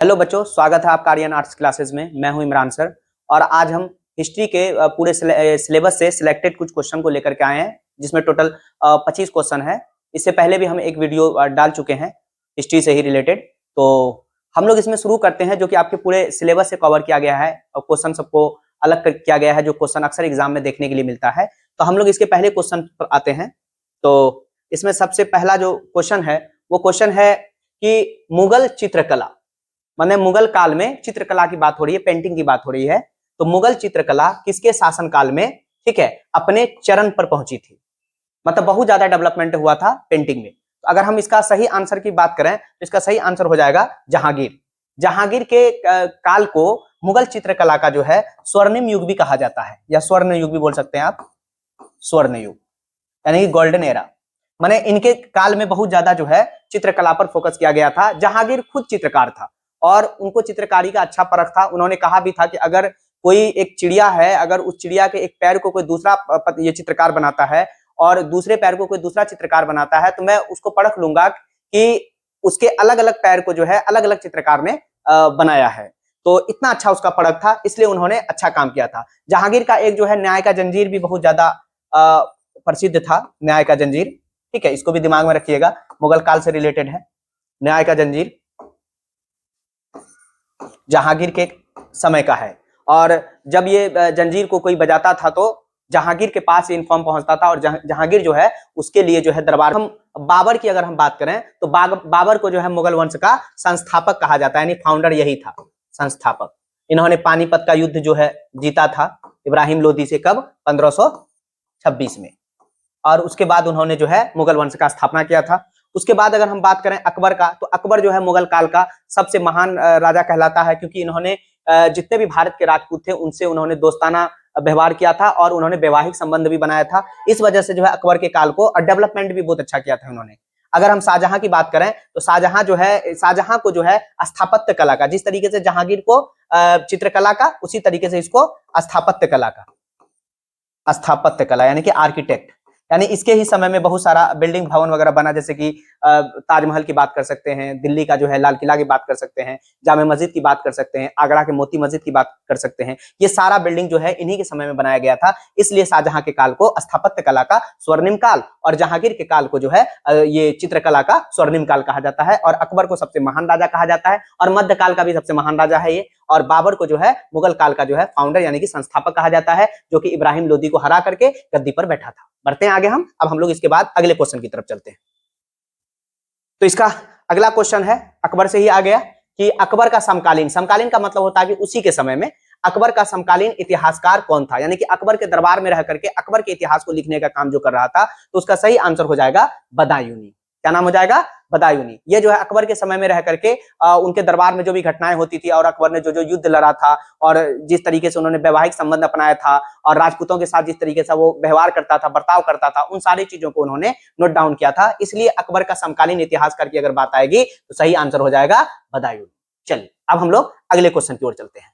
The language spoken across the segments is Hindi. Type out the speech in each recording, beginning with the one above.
हेलो बच्चों, स्वागत है आपका आर्यन आर्ट्स क्लासेस में। मैं हूं इमरान सर और आज हम हिस्ट्री के पूरे सिलेबस से सिलेक्टेड कुछ क्वेश्चन को लेकर के आए हैं, जिसमें टोटल 25 क्वेश्चन है। इससे पहले भी हम एक वीडियो डाल चुके हैं हिस्ट्री से ही रिलेटेड। तो हम लोग इसमें शुरू करते हैं, जो कि आपके पूरे सिलेबस से कवर किया गया है और क्वेश्चन सबको अलग किया गया है, जो क्वेश्चन अक्सर एग्जाम में देखने के लिए मिलता है। तो हम लोग इसके पहले क्वेश्चन पर आते हैं। तो इसमें सबसे पहला जो क्वेश्चन है वो क्वेश्चन है कि मुगल चित्रकला, माने मुगल काल में चित्रकला की बात हो रही है, पेंटिंग की बात हो रही है। तो मुगल चित्रकला किसके शासन काल में, ठीक है, अपने चरण पर पहुंची थी, मतलब बहुत ज्यादा डेवलपमेंट हुआ था पेंटिंग में। तो अगर हम इसका सही आंसर की बात करें तो इसका सही आंसर हो जाएगा जहांगीर। जहांगीर के काल को मुगल चित्रकला का जो है स्वर्णिम युग भी कहा जाता है, या स्वर्ण युग भी बोल सकते हैं आप, स्वर्ण युग यानी कि गोल्डन एरा। माने इनके काल में बहुत ज्यादा जो है चित्रकला पर फोकस किया गया था। जहांगीर खुद चित्रकार था और उनको चित्रकारी का अच्छा परख था। उन्होंने कहा भी था कि अगर कोई एक चिड़िया है, अगर उस चिड़िया के एक पैर को कोई दूसरा ये चित्रकार बनाता है और दूसरे पैर को कोई दूसरा चित्रकार बनाता है, तो मैं उसको परख लूंगा कि उसके अलग अलग पैर को जो है अलग अलग चित्रकार ने बनाया है। तो इतना अच्छा उसका परख था, इसलिए उन्होंने अच्छा काम किया था। जहांगीर का एक जो है न्याय का जंजीर भी बहुत ज्यादा प्रसिद्ध था। न्याय का जंजीर, ठीक है, इसको भी दिमाग में रखिएगा, मुगल काल से रिलेटेड है। न्याय का जंजीर जहांगीर के समय का है। और जब ये जंजीर को कोई बजाता था तो जहांगीर के पास इन्फॉर्म पहुंचता था और जहांगीर जो है उसके लिए जो है दरबार। हम बाबर की अगर हम बात करें तो बाबर को जो है मुगल वंश का संस्थापक कहा जाता है, यानी फाउंडर यही था, संस्थापक। इन्होंने पानीपत का युद्ध जो है जीता था इब्राहिम लोदी से, कब, 1526 में। और उसके बाद उन्होंने जो है मुगल वंश का स्थापना किया था। उसके बाद अगर हम बात करें अकबर का, तो अकबर जो है मुगल काल का सबसे महान राजा कहलाता है, क्योंकि इन्होंने जितने भी भारत के राजपूत थे उनसे उन्होंने दोस्ताना व्यवहार किया था और उन्होंने वैवाहिक संबंध भी बनाया था। इस वजह से जो है अकबर के काल को, और डेवलपमेंट भी बहुत अच्छा किया था उन्होंने। अगर हम शाहजहां की बात करें तो शाहजहां को जो है स्थापत्य कला का, जिस तरीके से जहांगीर को चित्रकला का, उसी तरीके से इसको स्थापत्य कला यानी कि आर्किटेक्ट, यानी इसके ही समय में बहुत सारा बिल्डिंग भवन वगैरह बना, जैसे कि ताजमहल की बात कर सकते हैं, दिल्ली का जो है लाल किला की बात कर सकते हैं, जामे मस्जिद की बात कर सकते हैं, आगरा के मोती मस्जिद की बात कर सकते हैं। ये सारा बिल्डिंग जो है इन्हीं के समय में बनाया गया था। इसलिए शाहजहां के काल को स्थापत्य कला का स्वर्णिम काल और जहांगीर के काल को जो है ये चित्रकला का स्वर्णिम काल कहा जाता है। और अकबर को सबसे महान राजा कहा जाता है और मध्यकाल का भी सबसे महान राजा है ये। और बाबर को जो है मुगल काल का जो है फाउंडर यानी कि संस्थापक कहा जाता है, जो कि इब्राहिम लोदी को हरा करके गद्दी पर बैठा था। बढ़ते हैं आगे हम। अब हम लोग इसके बाद अगले क्वेश्चन की तरफ चलते हैं। तो इसका अगला क्वेश्चन है, अकबर से ही आ गया, कि अकबर का समकालीन, समकालीन का मतलब होता है कि उसी के समय में, अकबर का समकालीन इतिहासकार कौन था, यानी कि अकबर के दरबार में रह करके अकबर के इतिहास को लिखने का काम जो कर रहा था। तो उसका सही आंसर हो जाएगा बदायूनी। क्या नाम हो जाएगा? बदायूनी। ये जो है अकबर के समय में रह करके उनके दरबार में जो भी घटनाएं होती थी और अकबर ने जो जो युद्ध लड़ा था और जिस तरीके से उन्होंने वैवाहिक संबंध अपनाया था और राजपूतों के साथ जिस तरीके से वो व्यवहार करता था, बर्ताव करता था, उन सारी चीजों को उन्होंने नोट डाउन किया था। इसलिए अकबर का समकालीन इतिहासकार की अगर बात आएगी तो सही आंसर हो जाएगा बदायूनी। चलिए अब हम लोग अगले क्वेश्चन की ओर चलते हैं।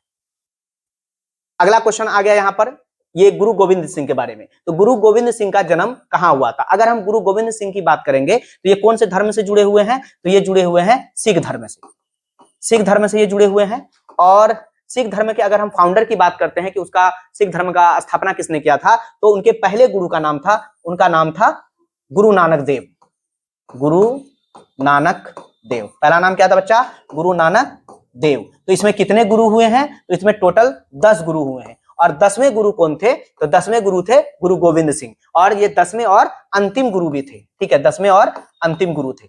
अगला क्वेश्चन आ गया यहाँ पर, ये गुरु गोविंद सिंह के बारे में। तो गुरु गोविंद सिंह का जन्म कहाँ हुआ था? अगर हम गुरु गोविंद सिंह की बात करेंगे तो ये कौन से धर्म से जुड़े हुए हैं? तो ये जुड़े हुए हैं सिख धर्म से। सिख धर्म से ये जुड़े हुए हैं। और सिख धर्म के अगर हम फाउंडर की बात करते हैं कि उसका सिख धर्म का स्थापना किसने किया था, तो उनके पहले गुरु का नाम था, उनका नाम था गुरु नानक देव। गुरु नानक देव, पहला नाम क्या था बच्चा? गुरु नानक देव। तो इसमें कितने गुरु हुए हैं? तो इसमें टोटल 10 गुरु हुए हैं। और 10वें गुरु कौन थे? तो 10वें गुरु थे गुरु गोविंद सिंह। और ये 10वें और अंतिम गुरु भी थे, ठीक है, 10वें और अंतिम गुरु थे।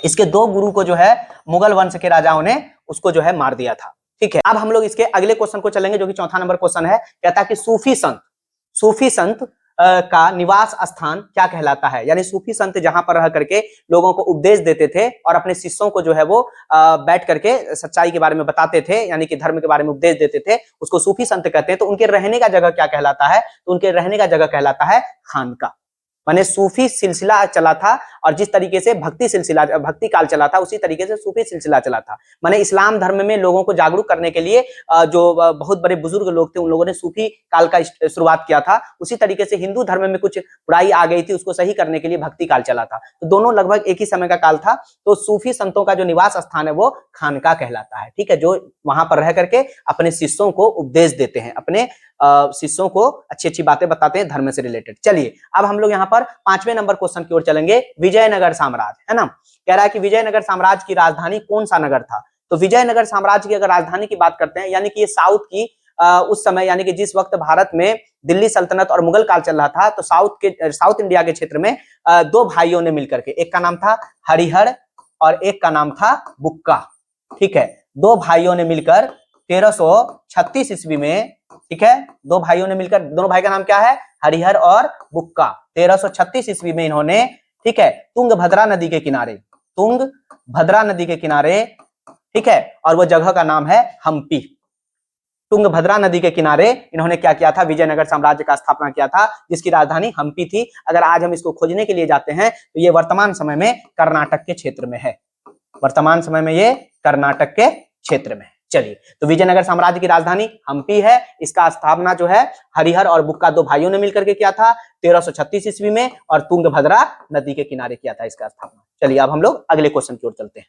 इसके 2 गुरु को जो है मुगल वंश के राजाओं ने उसको जो है मार दिया था, ठीक है। अब हम लोग इसके अगले क्वेश्चन को चलेंगे, जो कि चौथा नंबर क्वेश्चन है। कहता है कि सूफी संत का निवास स्थान क्या कहलाता है? यानी सूफी संत जहां पर रह करके लोगों को उपदेश देते थे और अपने शिष्यों को जो है वो बैठ करके सच्चाई के बारे में बताते थे, यानी कि धर्म के बारे में उपदेश देते थे, उसको सूफी संत कहते हैं। तो उनके रहने का जगह क्या कहलाता है? तो उनके रहने का जगह कहलाता है खानका। माने सूफी सिलसिला चला था, और जिस तरीके से भक्ति काल चला था उसी तरीके से सूफी सिलसिला चला था। माने इस्लाम धर्म में लोगों को जागरूक करने के लिए जो बहुत बड़े बुजुर्ग लोग थे उन लोगों ने सूफी काल का शुरुआत किया था। उसी तरीके से हिंदू धर्म में कुछ बुराई आ गई थी, उसको सही करने के लिए भक्ति काल चला था। तो दोनों लगभग एक ही समय का काल था। तो सूफी संतों का जो निवास स्थान है वो खानका कहलाता है, ठीक है, जो वहां पर रह करके अपने शिष्यों को उपदेश देते हैं, अपने शिष्यों को अच्छी अच्छी बातें बताते हैं धर्म से रिलेटेड। चलिए अब हम लोग यहाँ पर 5वें नंबर क्वेश्चन की ओर चलेंगे। विजयनगर साम्राज्य, है ना, कह रहा है कि विजयनगर साम्राज्य की राजधानी कौन सा नगर था। तो विजयनगर साम्राज्य की अगर राजधानी की बात करते हैं, यानी कि ये साउथ की उस समय, यानी कि जिस वक्त भारत में दिल्ली सल्तनत और मुगल काल चल रहा था, तो साउथ इंडिया के क्षेत्र में दो भाइयों ने मिलकर के, एक का नाम था हरिहर और एक का नाम था बुक्का, ठीक है, दो भाइयों ने मिलकर 1336 ईस्वी में, ठीक है, दो भाइयों ने मिलकर, दोनों भाई का नाम क्या है, हरिहर और बुक्का, 1336 ईस्वी में इन्होंने, ठीक है, तुंगभद्रा नदी के किनारे, तुंगभद्रा नदी के किनारे, ठीक है, और वो जगह का नाम है हम्पी। तुंगभद्रा नदी के किनारे इन्होंने क्या किया था, विजयनगर साम्राज्य का स्थापना किया था, जिसकी राजधानी हम्पी थी। अगर आज हम इसको खोजने के लिए जाते हैं तो ये वर्तमान समय में कर्नाटक के क्षेत्र में है, वर्तमान समय में ये कर्नाटक के क्षेत्र में। चलिए, तो विजयनगर साम्राज्य की राजधानी हम्पी है। इसका स्थापना जो है हरिहर और बुक्का दो भाइयों ने मिलकर के किया था 1336 ईस्वी में, और तुंगभद्रा नदी के किनारे किया था इसका स्थापना। चलिए अब हम लोग अगले क्वेश्चन की ओर चलते हैं।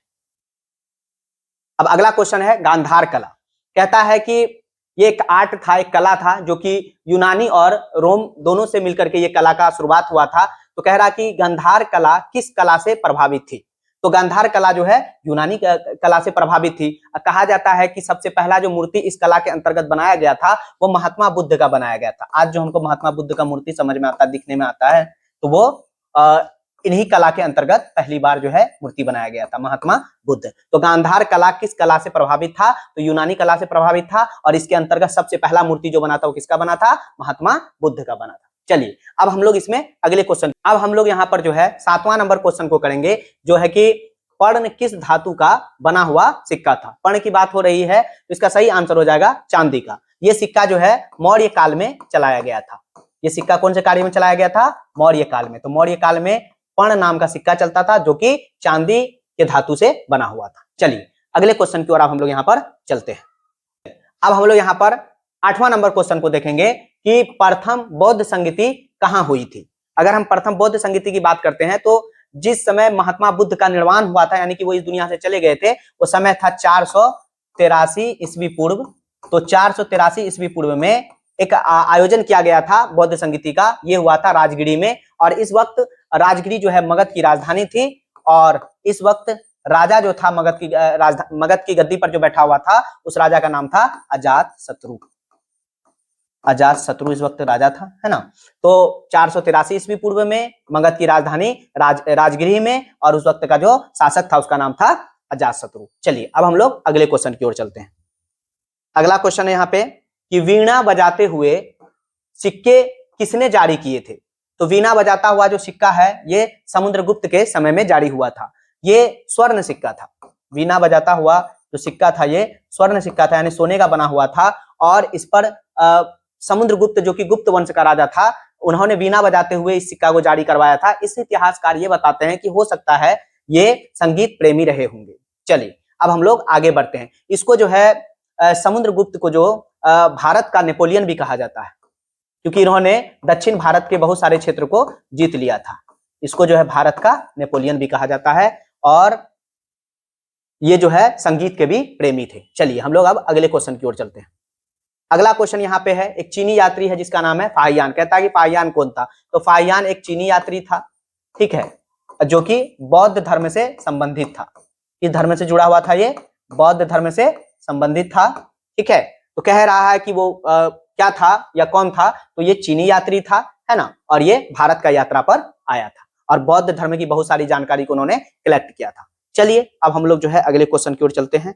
अब अगला क्वेश्चन है गांधार कला। कहता है कि ये एक आर्ट था, एक कला था, जो कि यूनानी और रोम दोनों से मिलकर के ये कला का शुरुआत हुआ था। तो कह रहा कि गांधार कला किस कला से प्रभावित थी। तो गांधार कला जो है यूनानी कला से प्रभावित थी। कहा जाता है कि सबसे पहला जो मूर्ति इस कला के अंतर्गत बनाया गया था वो महात्मा बुद्ध का बनाया गया था। आज जो हमको महात्मा बुद्ध का मूर्ति समझ में आता है, दिखने में आता है, तो वो इन्हीं कला के अंतर्गत पहली बार जो है मूर्ति बनाया गया था, महात्मा बुद्ध। तो गांधार कला किस कला से प्रभावित था, तो यूनानी कला से प्रभावित था, और इसके अंतर्गत सबसे पहला मूर्ति जो बना था वो किसका बना था, महात्मा बुद्ध का बना था। चलिए अब हम लोग इसमें अगले क्वेश्चन, अब हम लोग यहाँ पर जो है 7वां नंबर क्वेश्चन को करेंगे, जो है कि पर्ण किस धातु का बना हुआ सिक्का था। पर्ण की बात हो रही है तो इसका सही आंसर हो जाएगा चांदी का। ये सिक्का जो है मौर्य काल में चलाया गया था। ये सिक्का कौन से कार्य में चलाया गया था, मौर्य काल में। तो मौर्य काल में पर्ण नाम का सिक्का चलता था, जो कि चांदी के धातु से बना हुआ था। चलिए अगले क्वेश्चन की ओर अब हम लोग यहाँ पर चलते हैं। अब हम लोग यहाँ पर 8वां नंबर क्वेश्चन को देखेंगे कि प्रथम बौद्ध संगीति कहाँ हुई थी। अगर हम प्रथम बौद्ध संगीति की बात करते हैं तो जिस समय महात्मा बुद्ध का निर्वाण हुआ था, यानी कि वो इस दुनिया से चले गए थे, वो समय था 483 ईस्वी पूर्व। तो 483 ईस्वी पूर्व में एक आयोजन किया गया था बौद्ध संगीति का, ये हुआ था राजगिरी में। और इस वक्त राजगिरी जो है मगध की राजधानी थी, और इस वक्त राजा जो था मगध की गद्दी पर जो बैठा हुआ था, उस राजा का नाम था अजातशत्रु। अजातशत्रु इस वक्त राजा था, है ना। तो 483 ईस्वी पूर्व में मगध की राजधानी राजगिरी में, और उस वक्त का जो शासक था उसका नाम था अजातशत्रु। चलिए अब हम लोग अगले क्वेश्चन की ओर चलते हैं। अगला क्वेश्चन है यहाँ पे कि वीणा बजाते हुए सिक्के किसने जारी किए थे। तो वीणा बजाता हुआ जो सिक्का है ये समुद्रगुप्त के समय में जारी हुआ था। ये स्वर्ण सिक्का था। वीणा बजाता हुआ जो सिक्का था ये स्वर्ण सिक्का था, यानी सोने का बना हुआ था। और इस पर समुद्रगुप्त जो कि गुप्त वंश का राजा था, उन्होंने वीणा बजाते हुए इस सिक्का को जारी करवाया था। इस इतिहासकार ये बताते हैं कि हो सकता है ये संगीत प्रेमी रहे होंगे। चलिए अब हम लोग आगे बढ़ते हैं। इसको जो है समुद्रगुप्त को जो भारत का नेपोलियन भी कहा जाता है, क्योंकि इन्होंने दक्षिण भारत के बहुत सारे क्षेत्र को जीत लिया था। इसको जो है भारत का नेपोलियन भी कहा जाता है, और ये जो है संगीत के भी प्रेमी थे। चलिए हम लोग अब अगले क्वेश्चन की ओर चलते हैं। अगला क्वेश्चन यहाँ पे है, एक चीनी यात्री है जिसका नाम है फाहियान। कहता है कि फाहियान कौन था। तो फाहियान एक चीनी यात्री था, ठीक है, जो कि बौद्ध धर्म से संबंधित था। किस धर्म से जुड़ा हुआ था ये, बौद्ध धर्म से संबंधित था, ठीक है। तो कह रहा है कि वो क्या था या कौन था, तो ये चीनी यात्री था, है ना, और ये भारत का यात्रा पर आया था, और बौद्ध धर्म की बहुत सारी जानकारी को उन्होंने कलेक्ट किया था। चलिए अब हम लोग जो है अगले क्वेश्चन की ओर चलते हैं।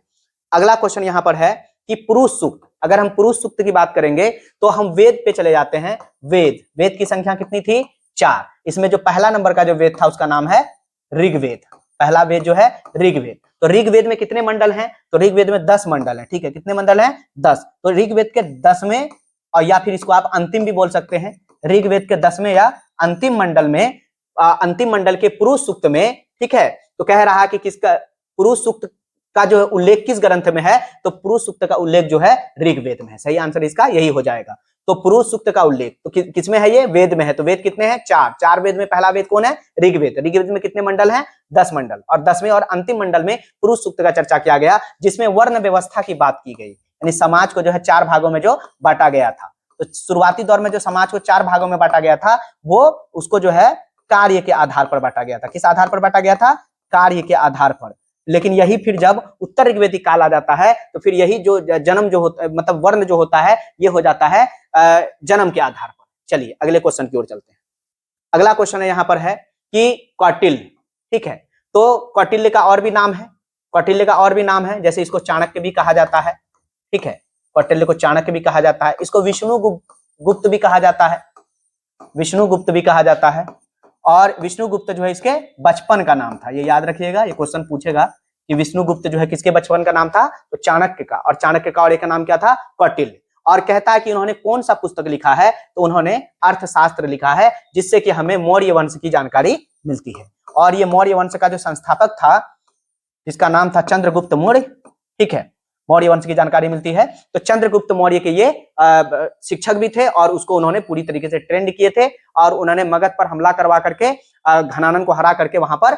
अगला क्वेश्चन यहाँ पर है कि पुरुष सूक्त। अगर हम पुरुष सूक्त की बात करेंगे तो हम वेद पे चले जाते हैं। वेद की संख्या कितनी थी, 4। इसमें जो पहला नंबर का जो वेद था उसका नाम है ऋग्वेद। पहला वेद जो है ऋग्वेद। तो ऋग्वेद में कितने मंडल हैं, तो ऋग्वेद में 10 मंडल हैं, ठीक है। कितने मंडल हैं, 10। तो ऋग्वेद के 10वें, और या फिर इसको आप अंतिम भी बोल सकते हैं, ऋग्वेद के 10वें या अंतिम मंडल में, अंतिम मंडल के पुरुष सूक्त में, ठीक है, तो कह रहा कि किसका पुरुष सूक्त का जो उल्लेख किस ग्रंथ में है, तो पुरुष सूक्त का उल्लेख जो है ऋग्वेद में है। सही आंसर इसका यही हो जाएगा। तो पुरुष सूक्त का उल्लेख तो किसमें है, ये वेद में है। तो वेद कितने हैं, 4 वेद में पहला वेद कौन है, ऋग्वेद। ऋग्वेद में कितने मंडल हैं, 10 मंडल, और 10वें और अंतिम मंडल में पुरुष सूक्त का चर्चा किया गया, जिसमें वर्ण व्यवस्था की बात की गई, यानी समाज को जो है 4 भागों में जो बांटा गया था। तो शुरुआती दौर में जो समाज को 4 भागों में बांटा गया था, वो उसको जो है कार्य के आधार पर बांटा गया था। किस आधार पर बांटा गया था, कार्य के आधार पर। लेकिन यही फिर जब उत्तर ऋग्वेदिक काल आ जाता है, तो फिर यही जो जन्म जो होता, मतलब वर्ण जो होता है, ये हो जाता है जन्म के आधार पर। चलिए अगले क्वेश्चन की ओर चलते हैं। अगला क्वेश्चन यहाँ पर है कि कौटिल्य, ठीक है, तो कौटिल्य का और भी नाम है, कौटिल्य का और भी नाम है, जैसे इसको चाणक्य भी कहा जाता है, ठीक है, कौटिल्य को चाणक्य भी कहा जाता है, इसको विष्णु गुप्त भी कहा जाता है, विष्णु गुप्त भी कहा जाता है। और विष्णु गुप्त जो है इसके बचपन का नाम था, ये याद रखिएगा, ये क्वेश्चन पूछेगा कि विष्णु गुप्त जो है किसके बचपन का नाम था, तो चाणक्य का, और चाणक्य का और एक का नाम क्या था, कौटिल्य। और कहता है कि उन्होंने कौन सा पुस्तक लिखा है, तो उन्होंने अर्थशास्त्र लिखा है, जिससे कि हमें मौर्य वंश की जानकारी मिलती है। और ये मौर्य वंश का जो संस्थापक था, जिसका नाम था चंद्रगुप्त मौर्य, ठीक है, मौर्य वंश की जानकारी मिलती है। तो चंद्रगुप्त मौर्य के ये शिक्षक भी थे, और उसको उन्होंने पूरी तरीके से ट्रेंड किए थे, और उन्होंने मगध पर हमला करवा करके घनानन को हरा करके वहां पर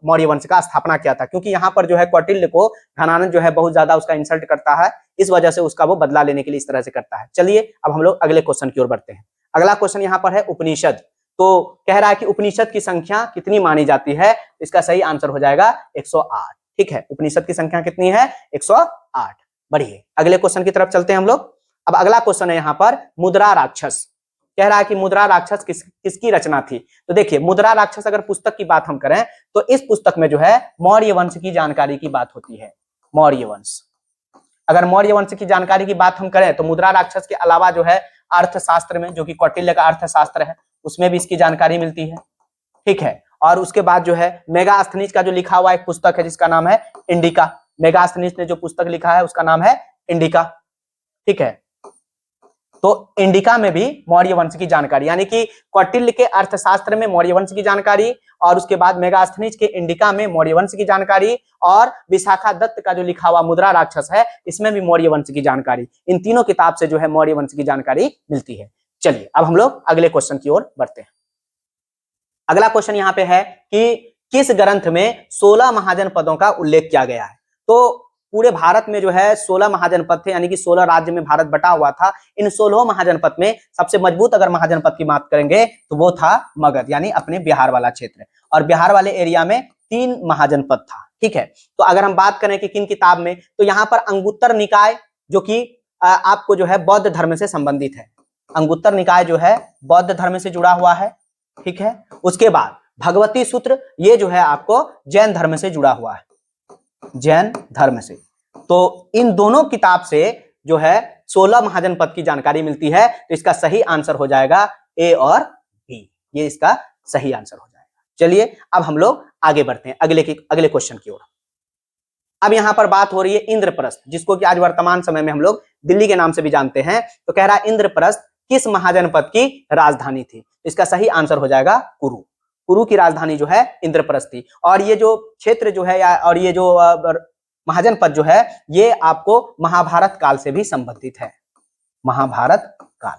मौर्य वंश का स्थापना किया था। क्योंकि यहाँ पर जो है कौटिल्य को घनानन जो है बहुत ज्यादा उसका इंसल्ट करता है, इस वजह से उसका वो बदला लेने के लिए इस तरह से करता है। चलिए अब हम लोग अगले क्वेश्चन की ओर बढ़ते हैं। अगला क्वेश्चन यहाँ पर है उपनिषद। तो कह रहा है कि उपनिषद की संख्या कितनी मानी जाती है, इसका सही आंसर हो जाएगा 108, ठीक है, उपनिषद की संख्या कितनी है, 108। बढ़िए अगले क्वेश्चन की तरफ चलते हैं हम लोग। अब अगला क्वेश्चन है यहाँ पर मुद्रा राक्षस। कह रहा है कि मुद्रा राक्षस किसकी रचना थी। तो देखिए मुद्रा राक्षस अगर पुस्तक की बात हम करें, तो इस पुस्तक में जो है मौर्य वंश की जानकारी की बात होती है। मौर्य वंश, अगर मौर्य वंश की जानकारी की बात हम करें, तो मुद्रा राक्षस के अलावा जो है अर्थशास्त्र में, जो कि कौटिल्य का अर्थशास्त्र है, उसमें भी इसकी जानकारी मिलती है, ठीक है। और उसके बाद जो है मेगास्थनीज का जो लिखा हुआ एक पुस्तक है, जिसका नाम है इंडिका। मेगास्थनीज ने जो पुस्तक लिखा है उसका नाम है इंडिका, ठीक है। तो इंडिका में भी मौर्य वंश की जानकारी, यानी कि कौटिल्य के अर्थशास्त्र में मौर्य वंश की जानकारी, और उसके बाद मेगास्थनीज के इंडिका में मौर्य वंश की जानकारी, और विशाखा दत्त का जो लिखा हुआ मुद्रा राक्षस है, इसमें भी मौर्य वंश की जानकारी। इन तीनों किताब से जो है मौर्य वंश की जानकारी मिलती है। चलिए अब हम लोग अगले क्वेश्चन की ओर बढ़ते हैं। अगला क्वेश्चन यहाँ पे है कि किस ग्रंथ में 16 महाजनपदों का उल्लेख किया गया है। तो पूरे भारत में जो है 16 महाजनपद थे, यानी कि 16 राज्य में भारत बटा हुआ था। इन 16 महाजनपद में सबसे मजबूत अगर महाजनपद की बात करेंगे, तो वो था मगध, यानी अपने बिहार वाला क्षेत्र। और बिहार वाले एरिया में 3 महाजनपद था, ठीक है। तो अगर हम बात करें कि किन किताब में, तो यहाँ पर अंगुत्तर निकाय, जो कि आपको जो है बौद्ध धर्म से संबंधित है। अंगुत्तर निकाय जो है बौद्ध धर्म से जुड़ा हुआ है, ठीक है। उसके बाद भगवती सूत्र, ये जो है आपको जैन धर्म से जुड़ा हुआ है, जैन धर्म से। तो इन दोनों किताब से जो है 16 महाजनपद की जानकारी मिलती है। तो इसका सही आंसर हो जाएगा ए और बी, ये इसका सही आंसर हो जाएगा। चलिए अब हम लोग आगे बढ़ते हैं अगले क्वेश्चन की ओर। अब यहां पर बात हो रही है इंद्रप्रस्थ, जिसको कि आज वर्तमान समय में हम लोग दिल्ली के नाम से भी जानते हैं। तो कह रहा है इंद्रप्रस्थ किस महाजनपद की राजधानी थी। इसका सही आंसर हो जाएगा कुरु। कुरु की राजधानी जो है इंद्रप्रस्थ थी। और ये जो क्षेत्र जो है और ये जो महाजनपद जो है, ये आपको महाभारत काल से भी संबंधित है। महाभारत काल,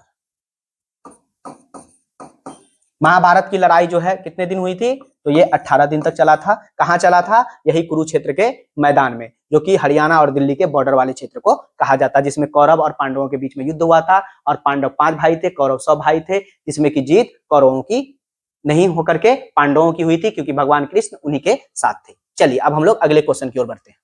महाभारत की लड़ाई जो है कितने दिन हुई थी, तो ये 18 दिन तक चला था। कहां चला था, यही कुरुक्षेत्र के मैदान में, जो कि हरियाणा और दिल्ली के बॉर्डर वाले क्षेत्र को कहा जाता है, जिसमें कौरव और पांडवों के बीच में युद्ध हुआ था। और पांडव 5 भाई थे, कौरव 100 भाई थे, जिसमें की जीत कौरवों की नहीं होकर के पांडवों की हुई थी, क्योंकि भगवान कृष्ण उन्हीं के साथ थे। चलिए अब हम लोग अगले क्वेश्चन की ओर बढ़ते हैं।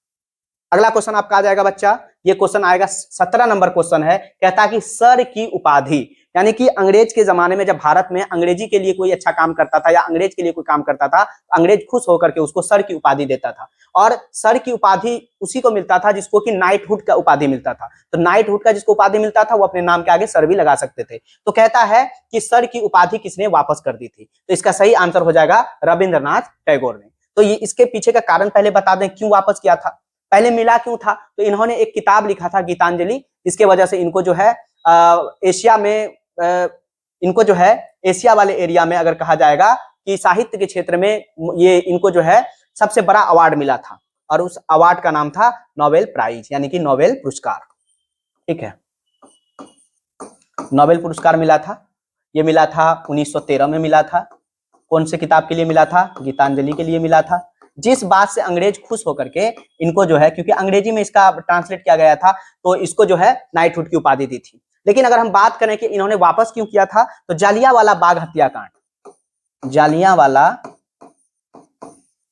अगला क्वेश्चन आपका आ जाएगा बच्चा, ये क्वेश्चन आएगा 17 नंबर क्वेश्चन है। कहता है कि सर की उपाधि, यानी कि अंग्रेज के जमाने में जब भारत में अंग्रेजी के लिए कोई अच्छा काम करता था या अंग्रेज के लिए कोई काम करता था, अंग्रेज खुश होकर के उसको सर की उपाधि देता था। और सर की उपाधि उसी को मिलता था जिसको कि नाइटहुड का उपाधि मिलता था। तो नाइटहुड का जिसको उपाधि मिलता था, वो अपने नाम के आगे सर भी लगा सकते थे। तो कहता है कि सर की उपाधि किसने वापस कर दी थी। तो इसका सही आंसर हो जाएगा रविंद्रनाथ टैगोर ने। तो ये इसके पीछे का कारण पहले बता दें, क्यों वापस किया था, पहले मिला क्यों था। तो इन्होंने एक किताब लिखा था गीतांजलि, जिसके वजह से इनको जो है एशिया में इनको जो है एशिया वाले एरिया में अगर कहा जाएगा कि साहित्य के क्षेत्र में ये इनको जो है सबसे बड़ा अवार्ड मिला था, और उस अवार्ड का नाम था नोबेल प्राइज, यानी कि नोबेल पुरस्कार। ठीक है, नोबेल पुरस्कार मिला था, ये मिला था 1913 में मिला था। कौन से किताब के लिए मिला था? गीतांजलि के लिए मिला था। जिस बात से अंग्रेज खुश होकर के इनको जो है, क्योंकि अंग्रेजी में इसका ट्रांसलेट किया गया था, तो इसको जो है नाइटहुड की उपाधि दी थी। लेकिन अगर हम बात करें कि इन्होंने वापस क्यों किया था, तो जालियांवाला बाग हत्याकांड,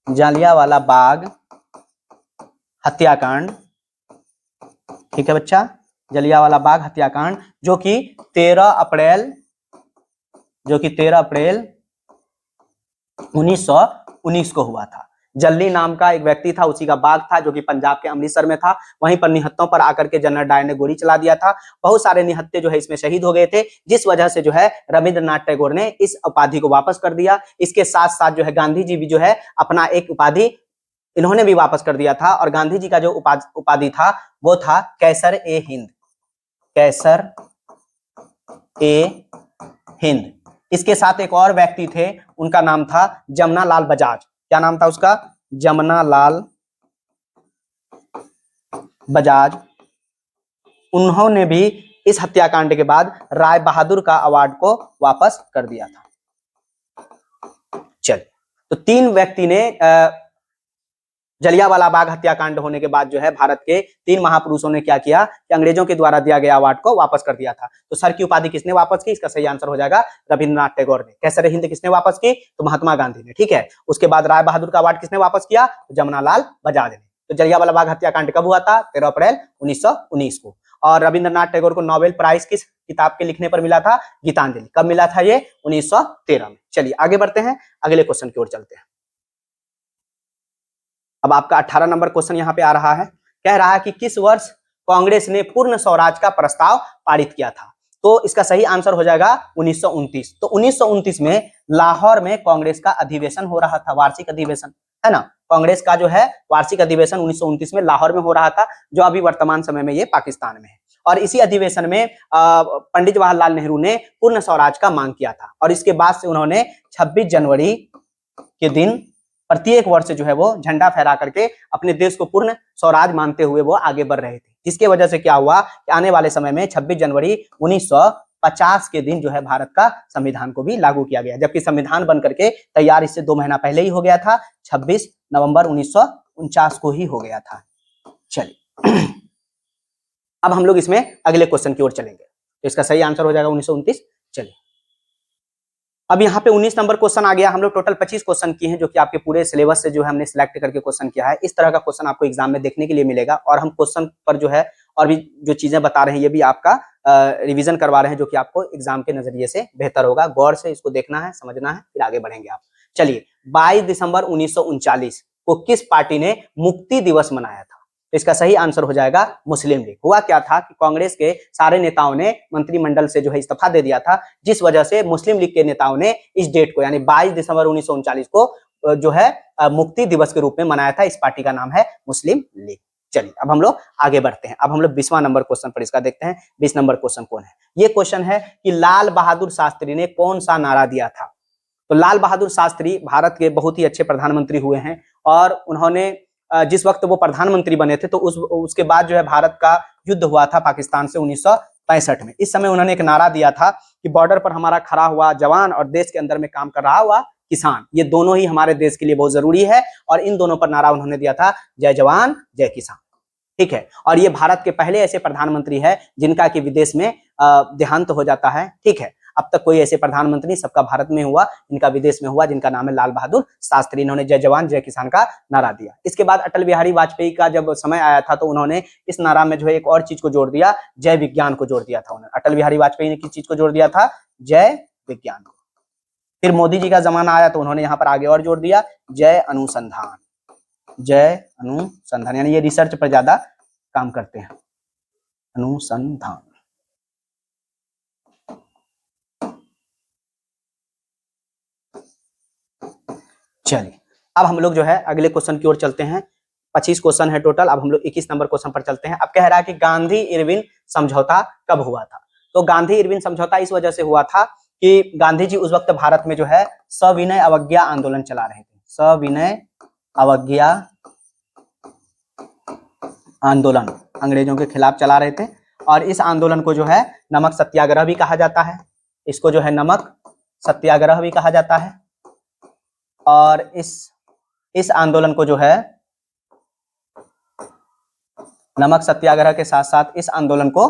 जालियांवाला बाग हत्याकांड, ठीक है बच्चा, जालियांवाला बाग हत्याकांड जो कि 13 अप्रैल 1919 को हुआ था। जल्ली नाम का एक व्यक्ति था, उसी का बाग था जो कि पंजाब के अमृतसर में था। वहीं पर निहत्तों पर आकर के जनरल डायर ने गोली चला दिया था। बहुत सारे निहत्ते जो है इसमें शहीद हो गए थे, जिस वजह से जो है रविंद्रनाथ टैगोर ने इस उपाधि को वापस कर दिया। इसके साथ साथ जो है गांधी जी भी जो है अपना एक उपाधि इन्होंने भी वापस कर दिया था, और गांधी जी का जो उपाधि था वो था कैसर ए हिंद, कैसर ए हिंद। इसके साथ एक और व्यक्ति थे, उनका नाम था जमना लाल बजाज। क्या नाम था उसका? जमना लाल बजाज। उन्होंने भी इस हत्याकांड के बाद राय बहादुर का अवार्ड को वापस कर दिया था। चल, तो 3 व्यक्ति ने जलियांवाला बाग हत्याकांड होने के बाद जो है भारत के 3 महापुरुषों ने क्या किया कि अंग्रेजों के द्वारा दिया गया अवार्ड को वापस कर दिया था। तो सर की उपाधि किसने वापस की? इसका सही आंसर हो जाएगा रविंद्रनाथ टैगोर ने। कैसर हिंद किसने वापस की? तो महात्मा गांधी ने। ठीक है, उसके बाद राय बहादुर का अवार्ड किसने वापस किया? तो जमना लाल बजाज ने। तो जलियांवाला बाग हत्याकांड कब हुआ था? 13 अप्रैल 1919 को। और रविंद्रनाथ टैगोर को नोबेल प्राइज किस किताब के लिखने पर मिला था? गीतांजलि। कब मिला था ये? 1913 में। चलिए आगे बढ़ते हैं, अगले क्वेश्चन की ओर चलते हैं। अब आपका 18 नंबर क्वेश्चन यहाँ पे आ रहा है। कह रहा है कि किस वर्ष कांग्रेस ने पूर्ण स्वराज का प्रस्ताव पारित किया था? तो इसका सही आंसर हो जाएगा 1929। तो 1929 में लाहौर में कांग्रेस का अधिवेशन हो रहा था, वार्षिक अधिवेशन, है ना। कांग्रेस का जो है वार्षिक अधिवेशन 1929 में लाहौर में हो रहा था, जो अभी वर्तमान समय में ये पाकिस्तान में है। और इसी अधिवेशन में पंडित जवाहरलाल नेहरू ने पूर्ण स्वराज का मांग किया था, और इसके बाद से उन्होंने 26 जनवरी के दिन प्रत्येक वर्ष जो है वो झंडा फहरा करके अपने देश को पूर्ण स्वराज मानते हुए वो आगे बढ़ रहे थे। जिसके वजह से क्या हुआ कि आने वाले समय में 26 जनवरी 1950 के दिन जो है भारत का संविधान को भी लागू किया गया, जबकि संविधान बन करके तैयार इससे 2 महीना पहले ही हो गया था, 26 नवंबर 1949 को ही हो गया था। चलिए अब हम लोग इसमें अगले क्वेश्चन की ओर चलेंगे। तो इसका सही आंसर हो जाएगा 1929। चलिए अब यहाँ पे 19 नंबर क्वेश्चन आ गया। हम लोग टोटल 25 क्वेश्चन किए हैं, जो कि आपके पूरे सिलेबस से जो है हमने सिलेक्ट करके क्वेश्चन किया है। इस तरह का क्वेश्चन आपको एग्जाम में देखने के लिए मिलेगा, और हम क्वेश्चन पर जो है और भी जो चीजें बता रहे हैं ये भी आपका रिवीजन करवा रहे हैं, जो कि आपको एग्जाम के नजरिए से बेहतर होगा। गौर से इसको देखना है, समझना है, फिर आगे बढ़ेंगे आप। चलिए 22 दिसंबर 1939 को किस पार्टी ने मुक्ति दिवस मनाया था? तो इसका सही आंसर हो जाएगा मुस्लिम लीग। हुआ क्या था कि कांग्रेस के सारे नेताओं ने मंत्रिमंडल से जो है इस्तीफा दे दिया था, जिस वजह से मुस्लिम लीग के नेताओं ने इस डेट को यानी 22 दिसंबर 1939 को जो है मुक्ति दिवस के रूप में मनाया था। इस पार्टी का नाम है मुस्लिम लीग। चलिए अब हम लोग आगे बढ़ते हैं। अब हम लोग 20वां नंबर क्वेश्चन पर इसका देखते हैं। 20 नंबर क्वेश्चन कौन है? ये क्वेश्चन है कि लाल बहादुर शास्त्री ने कौन सा नारा दिया था? तो लाल बहादुर शास्त्री भारत के बहुत ही अच्छे प्रधानमंत्री हुए हैं, और उन्होंने जिस वक्त वो प्रधानमंत्री बने थे तो उसके बाद जो है भारत का युद्ध हुआ था पाकिस्तान से 1965 में। इस समय उन्होंने एक नारा दिया था कि बॉर्डर पर हमारा खड़ा हुआ जवान और देश के अंदर में काम कर रहा हुआ किसान, ये दोनों ही हमारे देश के लिए बहुत जरूरी है, और इन दोनों पर नारा उन्होंने दिया था जय जवान जय किसान। ठीक है, और ये भारत के पहले ऐसे प्रधानमंत्री है जिनका कि विदेश में देहांत हो जाता है। ठीक है, अब तक कोई ऐसे प्रधानमंत्री सबका भारत में हुआ, इनका विदेश में हुआ, जिनका नाम है लाल बहादुर शास्त्री। इन्होंने जय जवान जय किसान का नारा दिया। इसके बाद अटल बिहारी वाजपेयी का जब समय आया था तो उन्होंने इस नारा में जो है एक और चीज को जोड़ दिया, जय विज्ञान को जोड़ दिया था। उन्होंने अटल बिहारी वाजपेयी ने किस चीज को जोड़ दिया था? जय विज्ञान। फिर मोदी जी का जमाना आया तो उन्होंने यहाँ पर आगे और जोड़ दिया जय अनुसंधान, जय अनुसंधान, यानी ये रिसर्च पर ज्यादा काम करते हैं, अनुसंधान। चलिए अब हम लोग जो है अगले क्वेश्चन की ओर चलते हैं। 25 क्वेश्चन है टोटल। अब हम लोग 21 नंबर क्वेश्चन पर चलते हैं। अब कह रहा है कि गांधी इरविन समझौता कब हुआ था? तो गांधी इरविन समझौता इस वजह से हुआ था कि गांधी जी उस वक्त भारत में जो है सविनय अवज्ञा आंदोलन चला रहे थे। सविनय अवज्ञा आंदोलन अंग्रेजों के खिलाफ चला रहे थे, और इस आंदोलन को जो है नमक सत्याग्रह भी कहा जाता है। इसको जो है नमक सत्याग्रह भी कहा जाता है। और इस आंदोलन को जो है नमक सत्याग्रह के साथ साथ इस आंदोलन को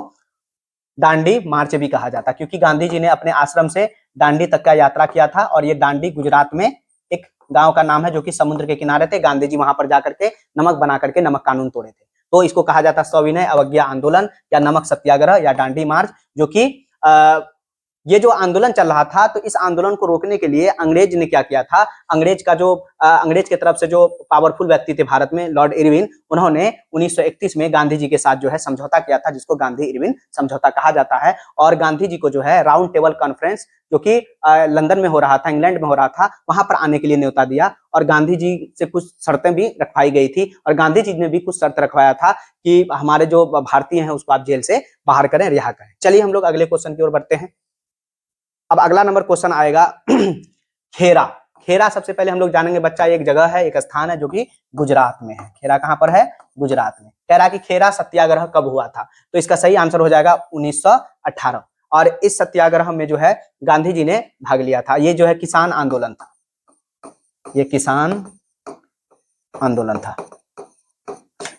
दांडी मार्च भी कहा जाता है, क्योंकि गांधी जी ने अपने आश्रम से दांडी तक का यात्रा किया था, और ये दांडी गुजरात में एक गांव का नाम है जो कि समुद्र के किनारे थे। गांधी जी वहां पर जाकर के नमक बना करके नमक कानून तोड़े थे, तो इसको कहा जाता है सविनय अवज्ञा आंदोलन या नमक सत्याग्रह या दांडी मार्च। जो कि ये जो आंदोलन चल रहा था, तो इस आंदोलन को रोकने के लिए अंग्रेज ने क्या किया था, अंग्रेज की तरफ से जो पावरफुल व्यक्ति थे भारत में, लॉर्ड इरविन, उन्होंने 1931 में गांधी जी के साथ जो है समझौता किया था, जिसको गांधी इरविन समझौता कहा जाता है। और गांधी जी को जो है राउंड टेबल कॉन्फ्रेंस, जो कि लंदन में हो रहा था, इंग्लैंड में हो रहा था, वहां पर आने के लिए न्योता दिया, और गांधी जी से कुछ शर्तें भी रखवाई गई थी, और गांधी जी ने भी कुछ शर्त रखवाया था कि हमारे जो भारतीय हैं उसको आप जेल से बाहर करें, रिहा करें। चलिए हम लोग अगले क्वेश्चन की ओर बढ़ते हैं। अब अगला नंबर क्वेश्चन आएगा खेरा। खेरा सबसे पहले हम लोग जानेंगे बच्चा, एक जगह है, एक स्थान है जो कि गुजरात में है। खेरा कहां पर है? गुजरात में। कह रहा कि खेरा सत्याग्रह कब हुआ था, तो इसका सही आंसर हो जाएगा 1918। और इस सत्याग्रह में जो है गांधी जी ने भाग लिया था। ये जो है किसान आंदोलन था, ये किसान आंदोलन था।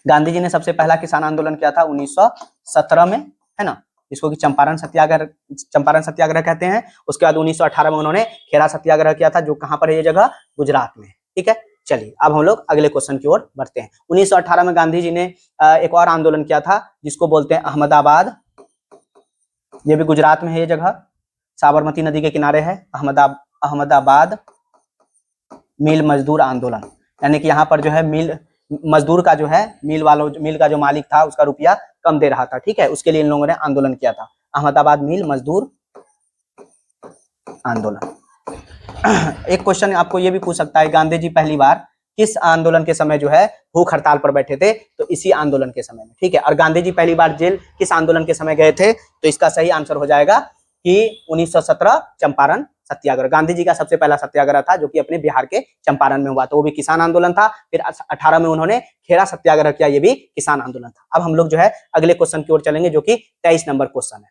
गांधी जी ने सबसे पहला किसान आंदोलन किया था 1917 में, है ना, इसको कि चंपारण सत्याग्रह कहते हैं। उसके बाद 1918 में उन्होंने खेरा सत्याग्रह किया था, जो कहां पर है ये जगह? गुजरात में। ठीक है, चलिए अब हम लोग अगले क्वेश्चन की ओर बढ़ते हैं। 1918 में गांधी जी ने एक और आंदोलन किया था, जिसको बोलते हैं अहमदाबाद। ये भी गुजरात में है, ये जगह साबरमती नदी के किनारे है। अहमदाबाद मिल मजदूर आंदोलन, यानी कि यहाँ पर जो है मिल मजदूर का जो है मिल का जो मालिक था उसका रुपया कम दे रहा था। ठीक है, उसके लिए इन लोगों ने आंदोलन किया था, अहमदाबाद मिल मजदूर आंदोलन। एक क्वेश्चन आपको ये भी पूछ सकता है, गांधी जी पहली बार किस आंदोलन के समय जो है भूख हड़ताल पर बैठे थे? तो इसी आंदोलन के समय में। ठीक है, और गांधी जी पहली बार जेल किस आंदोलन के समय गए थे? तो इसका सही आंसर हो जाएगा कि 1917 चंपारण सत्याग्रह। गांधी जी का सबसे पहला सत्याग्रह था जो कि अपने बिहार के चंपारण में हुआ, तो वो भी किसान आंदोलन था। फिर 18 में उन्होंने खेरा सत्याग्रह किया, ये भी किसान आंदोलन था। अब हम लोग जो है अगले क्वेश्चन की ओर चलेंगे, जो कि 23 नंबर क्वेश्चन है।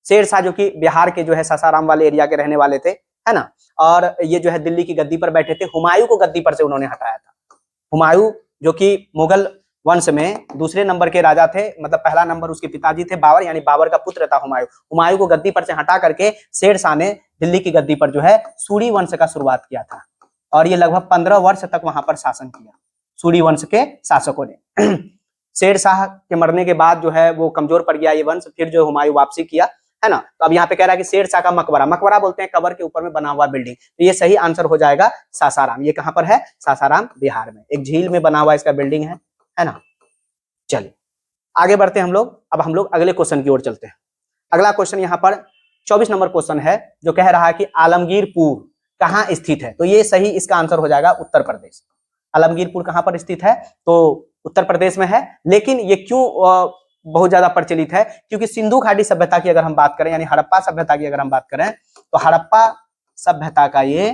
शेर शाह जो कि बिहार के जो है सासाराम वाले एरिया के रहने वाले थे, है ना, और ये जो है दिल्ली की गद्दी पर बैठे थे। हुमायूं को गद्दी पर से उन्होंने हटाया था। हुमायूं जो कि मुगल वंश में दूसरे नंबर के राजा थे, मतलब पहला नंबर उसके पिताजी थे बाबर, यानी बाबर का पुत्र था हुमायूं। हुमायूं को गद्दी पर से हटा करके शेर शाह ने दिल्ली की गद्दी पर जो है सूरी वंश का शुरुआत किया था, और ये लगभग 15 वर्ष तक वहां पर शासन किया सूरी वंश के शासकों ने। शेर शाह के मरने के बाद जो है वो कमजोर पड़ गया ये वंश, फिर जो हुमायूं वापसी किया, है ना। तो अब यहाँ पे कह रहा है कि शेर शाह का मकबरा बोलते हैं कबर के ऊपर में बना हुआ बिल्डिंग, तो ये सही आंसर हो जाएगा सासाराम। ये कहां पर है? सासाराम बिहार में, एक झील में बना हुआ इसका बिल्डिंग है ना। चलिए आगे बढ़ते हैं हम लोग। अब हम लोग अगले क्वेश्चन की ओर चलते हैं। अगला क्वेश्चन यहाँ पर 24 नंबर क्वेश्चन है, जो कह रहा है कि आलमगीरपुर कहाँ स्थित है? तो ये सही इसका आंसर हो जाएगा उत्तर प्रदेश। आलमगीरपुर कहाँ पर स्थित है? तो उत्तर प्रदेश में है। लेकिन ये क्यों बहुत ज्यादा प्रचलित है? क्योंकि सिंधु घाटी सभ्यता की अगर हम बात करें, यानी हड़प्पा सभ्यता की अगर हम बात करें, तो हड़प्पा सभ्यता का ये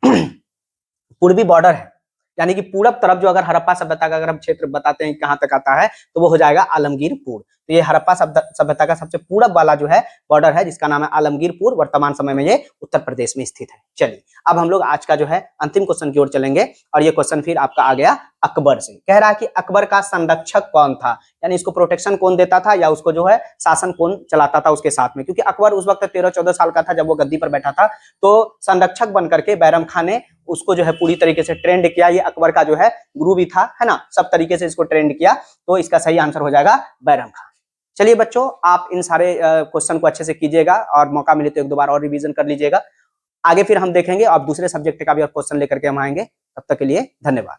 पूर्वी बॉर्डर है, यानी कि पूरब तरफ जो अगर हड़प्पा सभ्यता का अगर हम क्षेत्र बताते हैं कहां तक आता है, तो वो हो जाएगा आलमगीरपुर। तो ये हड़प्पा सभ्यता का सबसे पूरब वाला जो है बॉर्डर है, जिसका नाम है आलमगीरपुर। वर्तमान समय में ये उत्तर प्रदेश में स्थित है। चलिए अब हम लोग आज का जो है अंतिम क्वेश्चन की ओर चलेंगे, और ये क्वेश्चन फिर आपका आ गया अकबर से। कह रहा है कि अकबर का संरक्षक कौन था, यानी इसको प्रोटेक्शन कौन देता था, या उसको जो है शासन कौन चलाता था उसके साथ में? क्योंकि अकबर उस वक्त 13-14 साल का था जब वो गद्दी पर बैठा था, तो संरक्षक बनकर के बैरम खान ने उसको जो है पूरी तरीके से ट्रेंड किया। ये अकबर का जो है गुरु भी था, है ना, सब तरीके से इसको ट्रेंड किया, तो इसका सही आंसर हो जाएगा बैरम खान। चलिए बच्चों, आप इन सारे क्वेश्चन को अच्छे से कीजिएगा, और मौका मिले तो एक दो बार और रिवीजन कर लीजिएगा। आगे फिर हम देखेंगे, अब दूसरे सब्जेक्ट का भी क्वेश्चन लेकर के हम आएंगे। तब तक के लिए धन्यवाद।